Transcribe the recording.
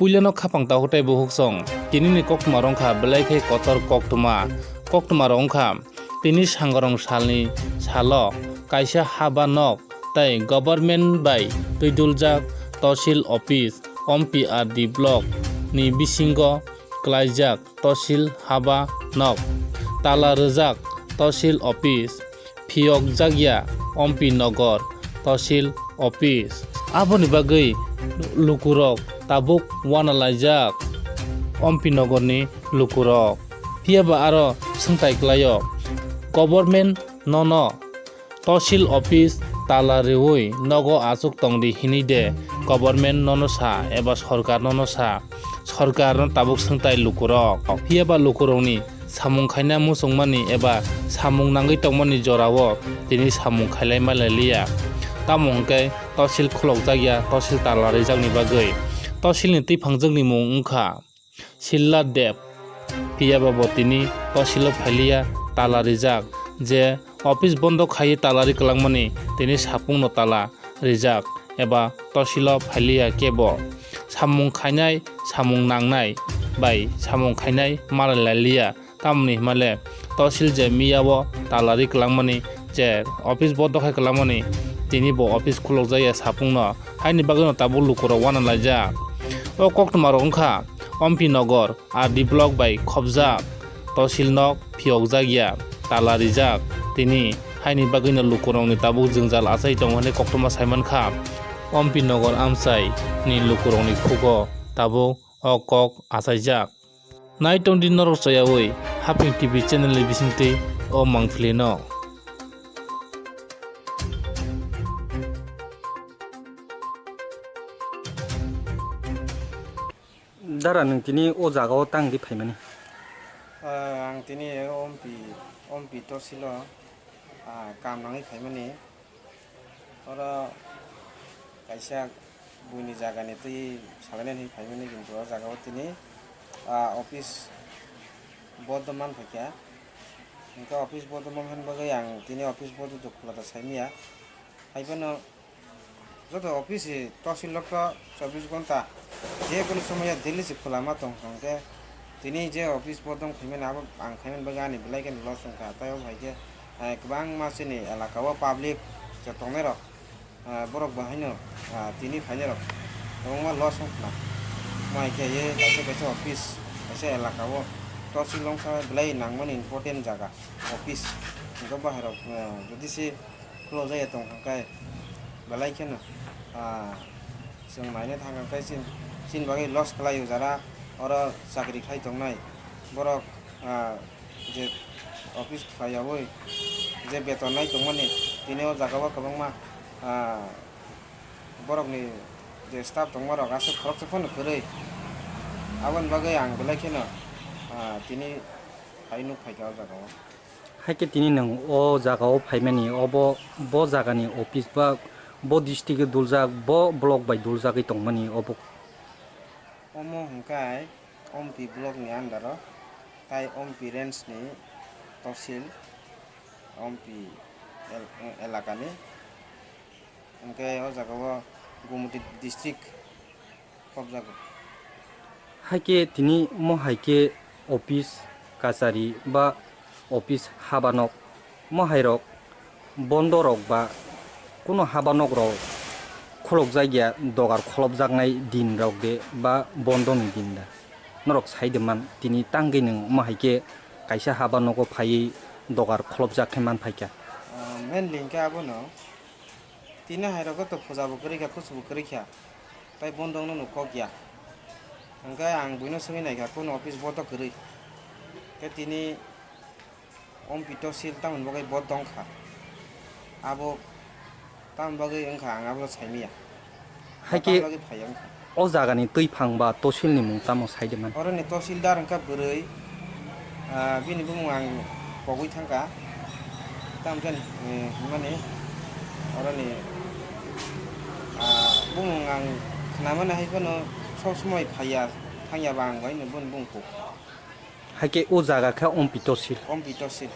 puilano khapang ta hotai bohuk song tinini koktuma rongkha belai khai kotor koktuma rongkha tini sangarong salni salo kaisa haba nok tai government bai tuiduljak tosil office OMPRD block ni bisingo klaijak tosil haba nok tala rejak tosil office phiok jagya OMP Nagar tosil office aboni bagui lukurok tabuk wanalaijak OMP Nagar ni lukurok phiaba aro sungtai klayo government nono tosil office tala reui nogo asuk tongdi hinide government nono sa eba sarkar nono sa sarkar no tabuk sungtai lukurok phiaba lukurokni samung khaina musungmani eba samung nangui tongmani jorao tini samung khailai malaliya tamongke tosil khulokjakya tosil tala rejakni bagui tosilni tifangjokni mung wngkha silla dev phiaba bo tini tosilo phailiya tala rijak je office bondo khai talari kalangmani tini sapungno tala rijak eba tosilo phailiya kebo samung khainai samung nangnai bai samung khainai malalaliya tamni male tosil je miyabo talari kalangmani je office bondo khai kalangmani tini bo office khulokjaya sapungno haini bagino tabu lukuro wanalaijak o koktuma rongkha OMP Nagar RD block bai khobjak tosil nok phiokjakya tala rijak tini haini bagino lukurongni tabuk jungjal achai tonghane koktuma saimankha OMP Nagar amchai ni lukurongni khugo tabuk o kok achaijak naitongdi norok chayawi Haping TV channel ni bisingtwi o mangphlino Dara nung tini o jaga o tang di phaimani ang tini OMP tosilo kam nangai phaimani oro kaisa buini jagani tui salainani phaimani kintu o jaga o tini office Bordhaman phaikya engka office Bordhaman hanbagai ang tini office bodu to khulata saimia haibano joto office tosilo ko 24 ঘন্টা যে কোনো সময় দিল্লি সে খোলামা তংকে তিনি যে office বদম খাইমেন আব আং খাইমেন বাগানি bell icon loss সংকা তাইও ভাইকে গোबां মাসিনি এলাকাও পাবলিক যে তংনের বরক বাহাইনো তিনি খাইনের এবং লস সংনা মাইকে এ কাছে কাছে অফিস কাছে এলাকাও তহসিল সংকা বেলাই নাংমান ইম্পর্টেন্ট জায়গা অফিস গো বাহির যদি সে ক্লোজ যায় তংকায় বেলাইকেন जों मायने थांगांखाय सिन बागै लस खालायो जारा अर साख्रि खाय दंनाय बरक जे अफिस खायावै जे बेतन नाय दंमाने दिनेव जागावा गोबांमा बरकनि जे स्टाफ दंमारक आसे खरक सफन करै आवन बागै आं बेलायखेनो दिनै फायनु फायगाव जागावा haike tini nung o jaga o phaimani obo bo jagani office ba bo district duljak bo block by duljak tongmani obo omo hungkai OMP block ni andaro tai OMP range ni tosil OMP elakani hungkai o jagao Gumuti district khobjago haike tini mo haike office kasari ba office habanok mo hairok bondorok ba কোনো হাবানক rock খলক জায়গা দগার খলব জাগনাই দিন rock দে বা বন্ধনি দিন দা নরক সাইদেমান তিনি টাঙ্গি নং মাহাইকে কাইসা হাবানক phi দগার খলব জাগখাইমান ফাইকা main লিংকা আবনো তিনি হাইরক তো ফজাবো করিখা খুসবো করিখা তাই বন্ধং নো কগিয়া ওংকাই আং বুইনো সঙ্গে নাইখা কোন অফিস বত করি তে তিনি OMP tosil tamon bagai bot dongkha abo tam bagai engkha angablo saimia haike o jagani tui phangba tosil ni mung tamo saideman oroni tosildar engkha bwrui bini bumung ang pogui thangka tamjan mane oroni bumung ang khnamana haibano sob সময় phaya thangya bang gaino bun bungpu haike o jaga kha OMP tosil OMP tosil